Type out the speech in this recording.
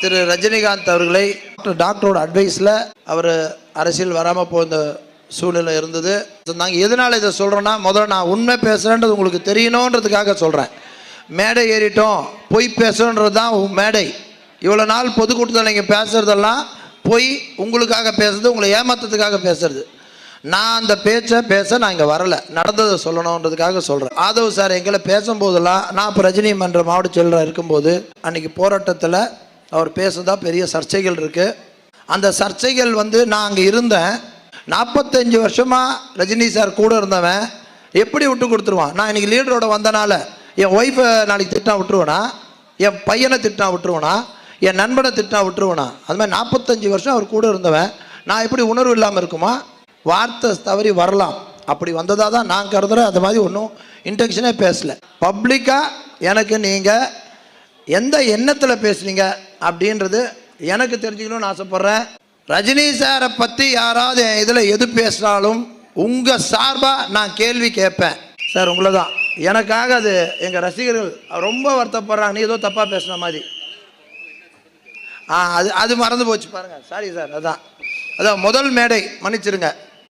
திரு ரஜினிகாந்த் அவர்களை டாக்டரோட அட்வைஸில் அவர் அரசியல் வராமல் போன சூழ்நிலை இருந்தது. நாங்கள் எதனால் இதை சொல்கிறோன்னா, முதல்ல நான் உண்மை பேசுகிறேன்றது உங்களுக்கு தெரியணுன்றதுக்காக சொல்கிறேன். மேடை ஏறிட்டோம் பொய் பேசுகிறது தான் மேடை. இவ்வளோ நாள் பொதுக்கூட்டத்தில் நீங்கள் பேசுகிறதெல்லாம் பொய், உங்களுக்காக பேசுறது, உங்களை ஏமாற்றத்துக்காக பேசுறது. நான் அந்த பேச நான் இங்கே வரலை, நடந்ததை சொல்லணுன்றதுக்காக சொல்கிறேன். ஆதவ் சார் எங்களை பேசும்போதெல்லாம், நான் இப்போ ரஜினி மன்ற மாவட்ட செயலராக இருக்கும்போது அன்றைக்கி போராட்டத்தில் அவர் பேசுறதா பெரிய சர்ச்சைகள் இருக்குது. அந்த சர்ச்சைகள் நான் அங்கே இருந்தேன். 45 வருஷமாக ரஜினி சார் கூட இருந்தவன் எப்படி விட்டு கொடுத்துருவான்? நான் இன்றைக்கி லீடரோட வந்தனால என் ஒய்ஃபை நாளைக்கு திட்டினா விட்டுருவேனா? என் பையனை திட்டினா விட்டுருவேனா? என் நண்பனை திட்டினா விட்டுருவேனா? அது மாதிரி 45 வருஷம் அவர் கூட இருந்தவன் நான் எப்படி உணர்வு இல்லாமல் இருக்குமா? வார்த்தை தவறி வரலாம், அப்படி வந்ததாக தான் நான் கருதுகிறேன். அது மாதிரி ஒன்றும் இன்டென்ஷனே பேசலை. பப்ளிக்காக எனக்கு நீங்கள் எந்த எண்ணத்தில் பேசுனீங்க அப்படின்றது எனக்கு தெரிஞ்சுக்கணும்னு ஆசைப்பட்றேன். ரஜினி சாரை பற்றி யாராவது இதில் எது பேசினாலும் உங்கள் சார்பாக நான் கேள்வி கேட்பேன் சார். உங்களை தான் எனக்காக அது எங்கள் ரசிகர்கள் ரொம்ப வருத்தப்படுறாங்க, நீ ஏதோ தப்பாக பேசுன மாதிரி. அது மறந்து போச்சு பாருங்கள், சாரி சார். அதான் முதல் மேடை, மன்னிச்சிருங்க.